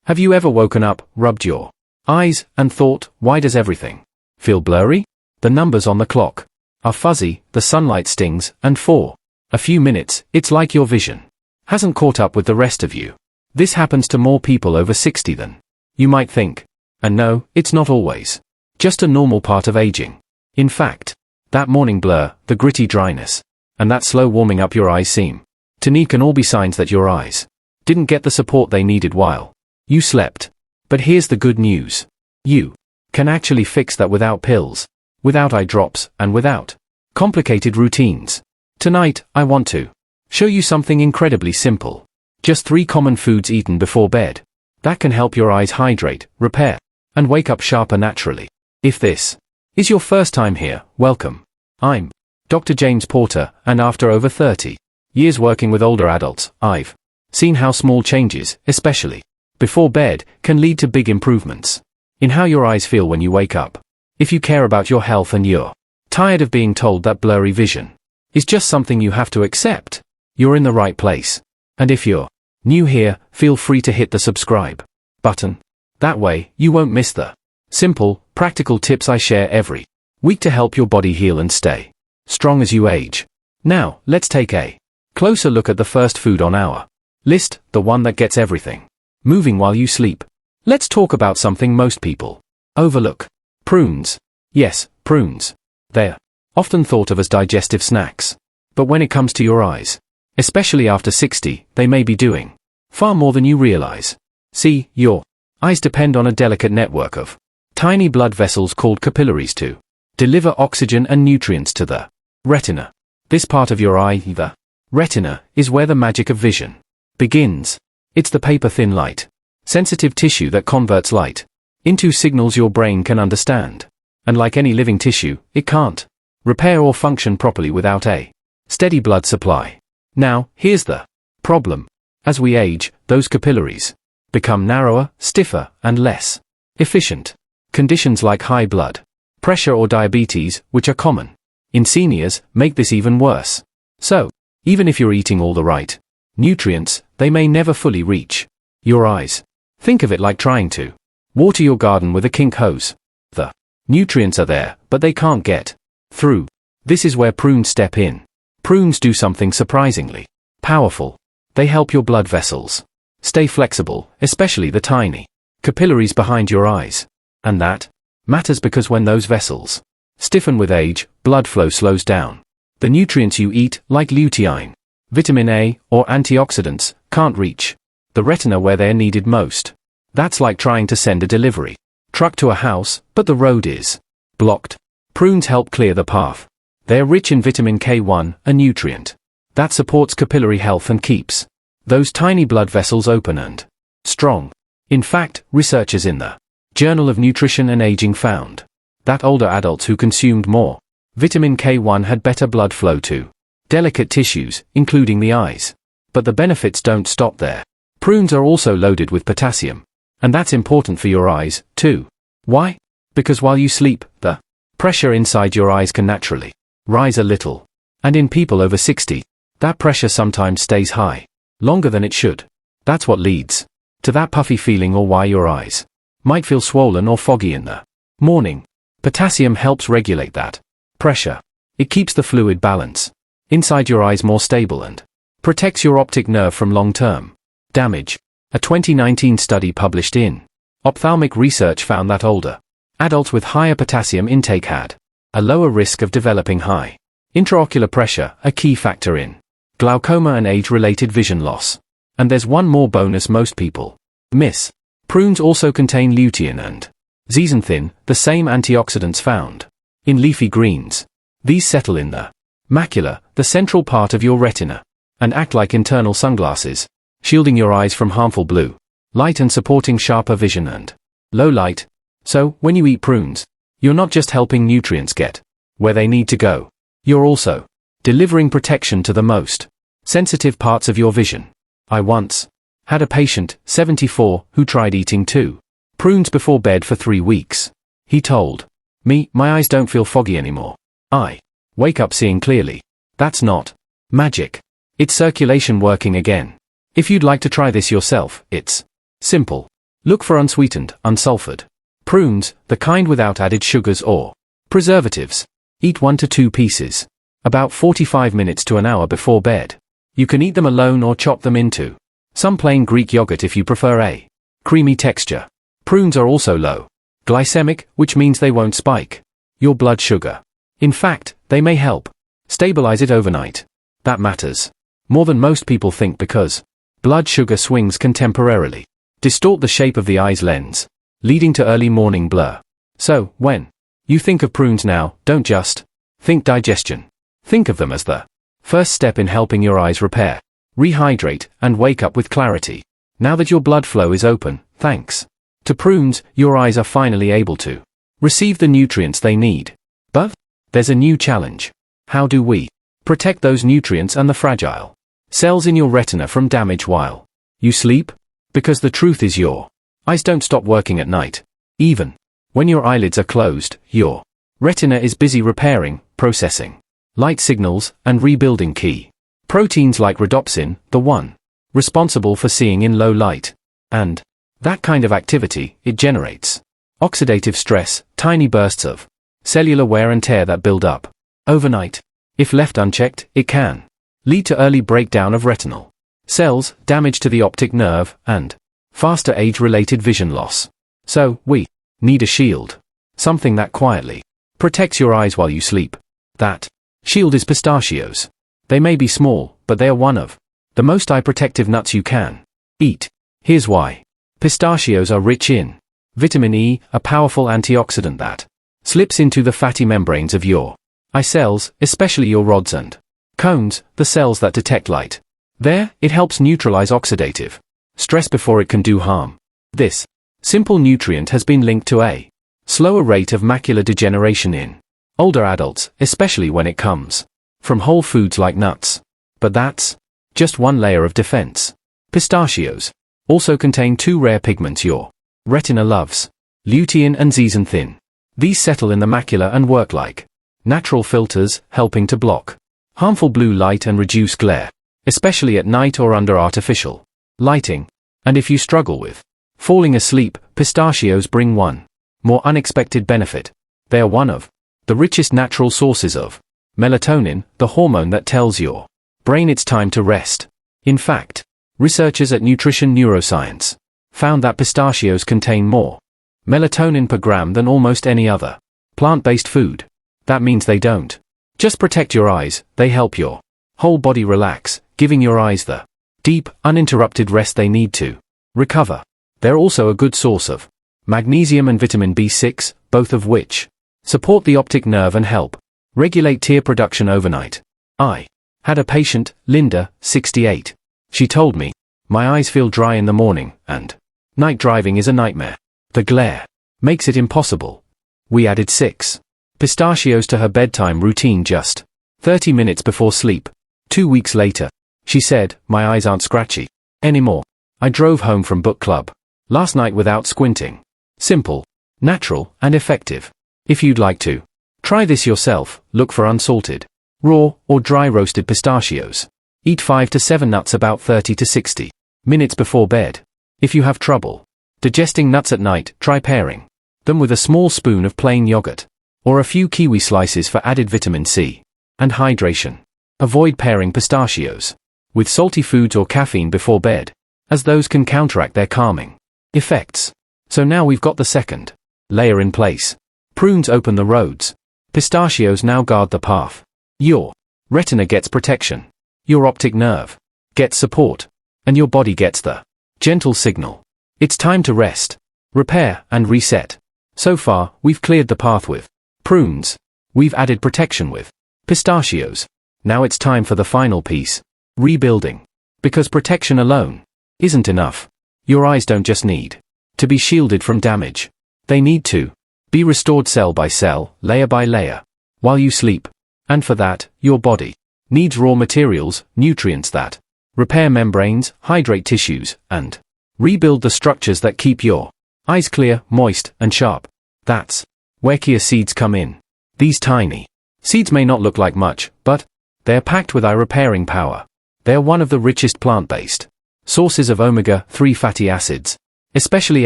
Have you ever woken up, rubbed your eyes, and thought, why does everything feel blurry? The numbers on the clock are fuzzy, the sunlight stings, and for a few minutes, it's like your vision hasn't caught up with the rest of you. This happens to more people over 60 than you might think. And no, it's not always just a normal part of aging. In fact, that morning blur, the gritty dryness, and that slow warming up your eyes seem to need can all be signs that your eyes didn't get the support they needed while you slept. But here's the good news. You can actually fix that without pills, without eye drops, and without complicated routines. Tonight, I want to show you something incredibly simple. Just 3 common foods eaten before bed that can help your eyes hydrate, repair, and wake up sharper naturally. If this is your first time here, welcome. I'm Dr. James Porter, and after over 30 years working with older adults, I've seen how small changes, especially before bed, can lead to big improvements in how your eyes feel when you wake up. If you care about your health and you're tired of being told that blurry vision is just something you have to accept, you're in the right place. And if you're new here, feel free to hit the subscribe button. That way, you won't miss the simple, practical tips I share every week to help your body heal and stay strong as you age. Now, let's take a closer look at the first food on our list, the one that gets everything moving while you sleep. Let's talk about something most people overlook. Prunes. Yes, prunes. They're often thought of as digestive snacks. But when it comes to your eyes, especially after 60, they may be doing far more than you realize. See, your eyes depend on a delicate network of tiny blood vessels called capillaries to deliver oxygen and nutrients to the retina. This part of your eye, the retina, is where the magic of vision begins. It's the paper-thin light, sensitive tissue that converts light into signals your brain can understand. And like any living tissue, it can't repair or function properly without a steady blood supply. Now, here's the problem. As we age, those capillaries become narrower, stiffer, and less efficient. Conditions like high blood pressure or diabetes, which are common in seniors, make this even worse. So, even if you're eating all the right nutrients, they may never fully reach your eyes. Think of it like trying to water your garden with a kink hose. The nutrients are there, but they can't get through. This is where prunes step in. Prunes do something surprisingly powerful. They help your blood vessels stay flexible, especially the tiny capillaries behind your eyes. And that matters because when those vessels stiffen with age, blood flow slows down. The nutrients you eat, like lutein, vitamin A, or antioxidants, can't reach the retina where they're needed most. That's like trying to send a delivery truck to a house, but the road is blocked. Prunes help clear the path. They're rich in vitamin K1, a nutrient that supports capillary health and keeps those tiny blood vessels open and strong. In fact, researchers in the Journal of Nutrition and Aging found that older adults who consumed more vitamin K1 had better blood flow to delicate tissues, including the eyes. But the benefits don't stop there. Prunes are also loaded with potassium, and that's important for your eyes, too. Why? Because while you sleep, the pressure inside your eyes can naturally rise a little. And in people over 60, that pressure sometimes stays high longer than it should. That's what leads to that puffy feeling or why your eyes might feel swollen or foggy in the morning. Potassium helps regulate that pressure. It keeps the fluid balance inside your eyes more stable and protects your optic nerve from long-term damage. A 2019 study published in Ophthalmic Research found that older adults with higher potassium intake had a lower risk of developing high intraocular pressure, a key factor in glaucoma and age-related vision loss. And there's one more bonus most people miss. Prunes also contain lutein and zeaxanthin, the same antioxidants found in leafy greens. These settle in the macula, the central part of your retina, and act like internal sunglasses, shielding your eyes from harmful blue light and supporting sharper vision and low light. So, when you eat prunes, you're not just helping nutrients get where they need to go. You're also delivering protection to the most sensitive parts of your vision. I once had a patient, 74, who tried eating 2 prunes before bed for 3 weeks. He told me, "My eyes don't feel foggy anymore. I wake up seeing clearly." That's not magic. It's circulation working again. If you'd like to try this yourself, it's simple. Look for unsweetened, unsulfured prunes, the kind without added sugars or preservatives. Eat 1 to 2 pieces. About 45 minutes to an hour before bed. You can eat them alone or chop them into some plain Greek yogurt if you prefer a creamy texture. Prunes are also low glycemic, which means they won't spike your blood sugar. In fact, they may help stabilize it overnight. That matters more than most people think because blood sugar swings can temporarily distort the shape of the eye's lens, leading to early morning blur. So, when you think of prunes now, don't just think digestion. Think of them as the first step in helping your eyes repair, rehydrate, and wake up with clarity. Now that your blood flow is open, thanks to prunes, your eyes are finally able to receive the nutrients they need. But there's a new challenge. How do we protect those nutrients and the fragile cells in your retina from damage while you sleep? Because the truth is your eyes don't stop working at night. Even when your eyelids are closed, your retina is busy repairing, processing light signals, and rebuilding key proteins like rhodopsin, the one responsible for seeing in low light. And that kind of activity, it generates oxidative stress, tiny bursts of cellular wear and tear that build up overnight. If left unchecked, it can lead to early breakdown of retinal cells, damage to the optic nerve, and faster age-related vision loss. So, we need a shield. Something that quietly protects your eyes while you sleep. That shield is pistachios. They may be small, but they are one of the most eye-protective nuts you can eat. Here's why. Pistachios are rich in vitamin E, a powerful antioxidant that slips into the fatty membranes of your eye cells, especially your rods and cones, the cells that detect light. There, it helps neutralize oxidative stress before it can do harm. This simple nutrient has been linked to a slower rate of macular degeneration in older adults, especially when it comes from whole foods like nuts. But that's just one layer of defense. Pistachios also contain 2 rare pigments your retina loves, lutein and zeaxanthin. These settle in the macula and work like natural filters, helping to block harmful blue light and reduce glare, especially at night or under artificial lighting. And if you struggle with falling asleep, pistachios bring one more unexpected benefit. They are one of the richest natural sources of melatonin, the hormone that tells your brain it's time to rest. In fact, researchers at Nutrition Neuroscience found that pistachios contain more melatonin per gram than almost any other plant-based food. That means they don't just protect your eyes, they help your whole body relax, giving your eyes the deep, uninterrupted rest they need to recover. They're also a good source of magnesium and vitamin B6, both of which support the optic nerve and help regulate tear production overnight. I had a patient, Linda, 68. She told me, my eyes feel dry in the morning, and night driving is a nightmare. The glare makes it impossible. We added 6 pistachios to her bedtime routine just 30 minutes before sleep. 2 weeks later, she said, my eyes aren't scratchy anymore. I drove home from book club last night without squinting. Simple, natural, and effective. If you'd like to try this yourself, look for unsalted, raw, or dry roasted pistachios. Eat 5 to 7 nuts about 30 to 60 minutes before bed. If you have trouble digesting nuts at night, try pairing them with a small spoon of plain yogurt, or a few kiwi slices for added vitamin C and hydration. Avoid pairing pistachios with salty foods or caffeine before bed, as those can counteract their calming effects. So now we've got the second layer in place. Prunes open the roads. Pistachios now guard the path. Your retina gets protection. Your optic nerve gets support. And your body gets the gentle signal. It's time to rest, repair, and reset. So far, we've cleared the path with prunes. We've added protection with pistachios. Now it's time for the final piece. Rebuilding. Because protection alone isn't enough. Your eyes don't just need to be shielded from damage. They need to be restored cell by cell, layer by layer, while you sleep. And for that, your body needs raw materials, nutrients that repair membranes, hydrate tissues, and rebuild the structures that keep your eyes clear, moist, and sharp. That's where chia seeds come in. These tiny seeds may not look like much, but they're packed with eye-repairing power. They're one of the richest plant-based sources of omega-3 fatty acids, especially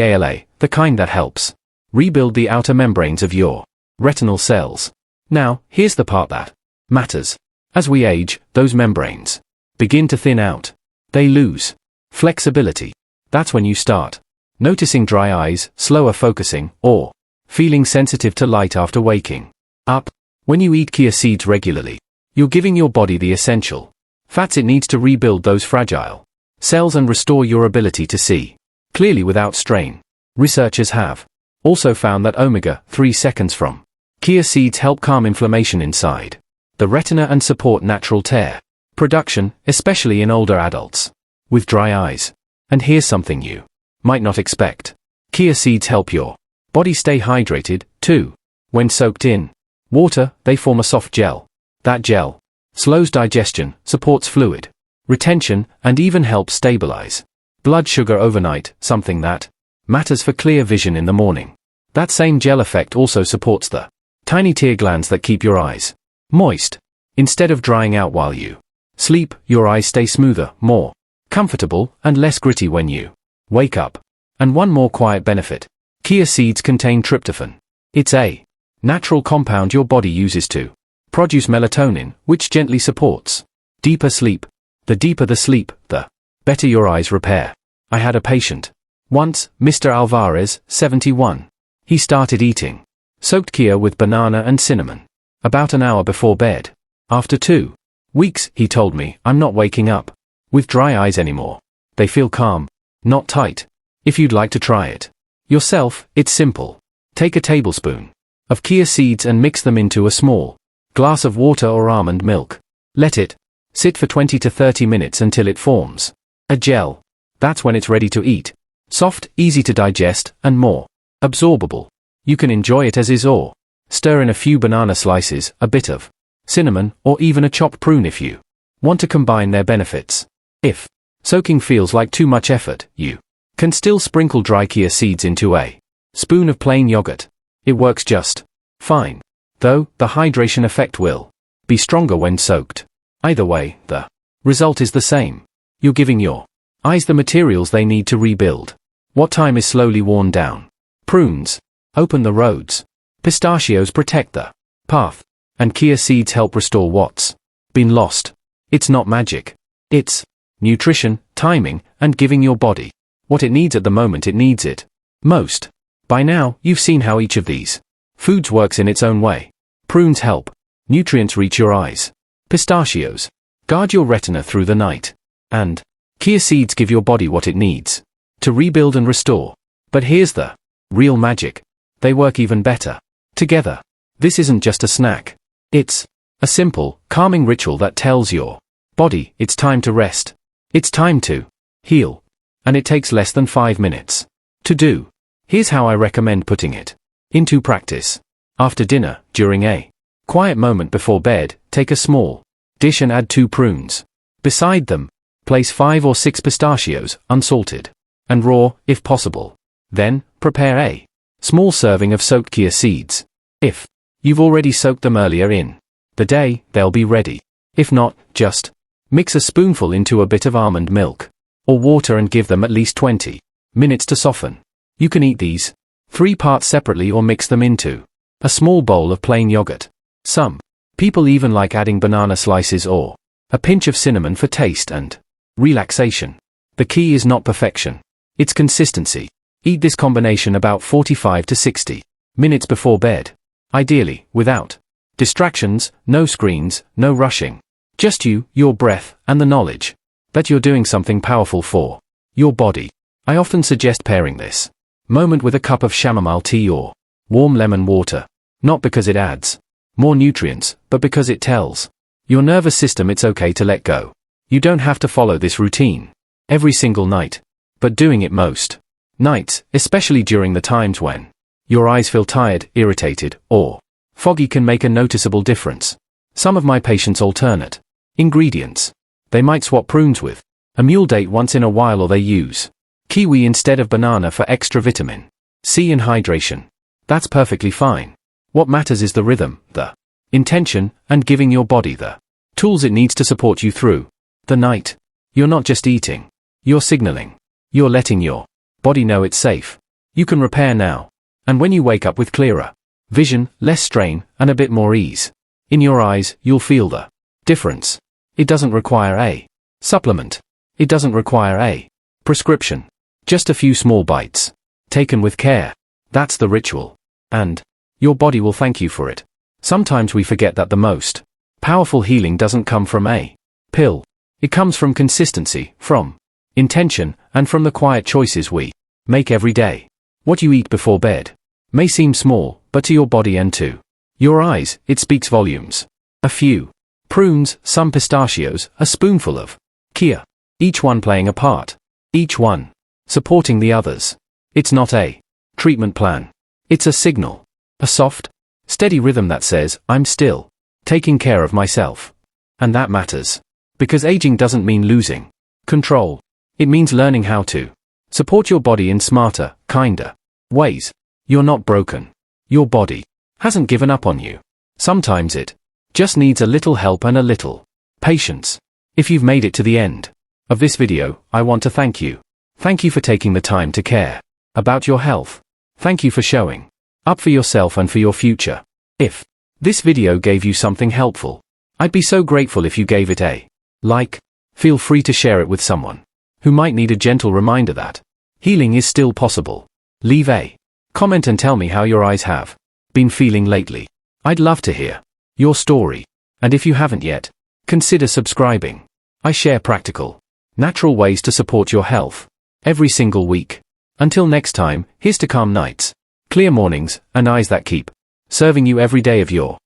ALA, the kind that helps rebuild the outer membranes of your retinal cells. Now, here's the part that matters. As we age, those membranes begin to thin out. They lose flexibility. That's when you start noticing dry eyes, slower focusing, or feeling sensitive to light after waking up. When you eat chia seeds regularly, you're giving your body the essential fats it needs to rebuild those fragile cells and restore your ability to see clearly without strain. Researchers have also found that omega-3 seconds from chia seeds help calm inflammation inside the retina and support natural tear production, especially in older adults with dry eyes. And here's something you might not expect. Chia seeds help your body stay hydrated, too. When soaked in water, they form a soft gel. That gel slows digestion, supports fluid retention, and even helps stabilize blood sugar overnight, something that matters for clear vision in the morning. That same gel effect also supports the tiny tear glands that keep your eyes moist. Instead of drying out while you sleep, your eyes stay smoother, more comfortable, and less gritty when you wake up. And one more quiet benefit. Chia seeds contain tryptophan. It's a natural compound your body uses to produce melatonin, which gently supports deeper sleep. The deeper the sleep, the better your eyes repair. I had a patient once, Mr. Alvarez, 71. He started eating soaked chia with banana and cinnamon about an hour before bed. After 2 weeks, he told me, I'm not waking up with dry eyes anymore. They feel calm, not tight. If you'd like to try it yourself, it's simple. Take a tablespoon of chia seeds and mix them into a small glass of water or almond milk. Let it sit for 20 to 30 minutes until it forms a gel. That's when it's ready to eat. Soft, easy to digest, and more absorbable. You can enjoy it as is or stir in a few banana slices, a bit of cinnamon, or even a chopped prune if you want to combine their benefits. If soaking feels like too much effort, you can still sprinkle dry chia seeds into a spoon of plain yogurt. It works just fine, though the hydration effect will be stronger when soaked. Either way, the result is the same. You're giving your eyes the materials they need to rebuild. What time is slowly worn down? Prunes open the roads. Pistachios protect the path. And chia seeds help restore what's been lost. It's not magic. It's nutrition, timing, and giving your body what it needs at the moment it needs it most. By now, you've seen how each of these foods works in its own way. Prunes help nutrients reach your eyes. Pistachios guard your retina through the night. And chia seeds give your body what it needs to rebuild and restore. But here's the real magic. They work even better together. This isn't just a snack. It's a simple, calming ritual that tells your body it's time to rest. It's time to heal. And it takes less than 5 minutes to do. Here's how I recommend putting it into practice. After dinner, during a quiet moment before bed, take a small dish and add 2 prunes. Beside them, place 5 or 6 pistachios, unsalted and raw, if possible. Then, prepare a small serving of soaked chia seeds. If you've already soaked them earlier in the day, they'll be ready. If not, just mix a spoonful into a bit of almond milk or water and give them at least 20 minutes to soften. You can eat these 3 parts separately or mix them into a small bowl of plain yogurt. Some people even like adding banana slices or a pinch of cinnamon for taste and relaxation. The key is not perfection. It's consistency. Eat this combination about 45 to 60 minutes before bed. Ideally, without distractions, no screens, no rushing. Just you, your breath, and the knowledge that you're doing something powerful for your body. I often suggest pairing this moment with a cup of chamomile tea or warm lemon water. Not because it adds more nutrients, but because it tells your nervous system it's okay to let go. You don't have to follow this routine every single night, but doing it most nights, especially during the times when your eyes feel tired, irritated, or foggy can make a noticeable difference. Some of my patients alternate ingredients. They might swap prunes with a mule date once in a while, or they use kiwi instead of banana for extra vitamin C and hydration. That's perfectly fine. What matters is the rhythm, the intention, and giving your body the tools it needs to support you through the night. You're not just eating. You're signaling. You're letting your Body know it's safe. You can repair now. And when you wake up with clearer vision, less strain, and a bit more ease in your eyes, you'll feel the difference. It doesn't require a supplement. It doesn't require a prescription. Just a few small bites, taken with care. That's the ritual. And your body will thank you for it. Sometimes we forget that the most powerful healing doesn't come from a pill. It comes from consistency, from intention, and from the quiet choices we make every day. What you eat before bed may seem small, but to your body and to your eyes, it speaks volumes. A few prunes, some pistachios, a spoonful of chia. Each one playing a part. Each one supporting the others. It's not a treatment plan. It's a signal. A soft, steady rhythm that says, I'm still taking care of myself. And that matters. Because aging doesn't mean losing control. It means learning how to support your body in smarter, kinder ways. You're not broken. Your body hasn't given up on you. Sometimes it just needs a little help and a little patience. If you've made it to the end of this video, I want to thank you. Thank you for taking the time to care about your health. Thank you for showing up for yourself and for your future. If this video gave you something helpful, I'd be so grateful if you gave it a like. Feel free to share it with someone who might need a gentle reminder that healing is still possible. Leave a comment and tell me how your eyes have been feeling lately. I'd love to hear your story. And if you haven't yet, consider subscribing. I share practical, natural ways to support your health every single week. Until next time, here's to calm nights, clear mornings, and eyes that keep serving you every day of your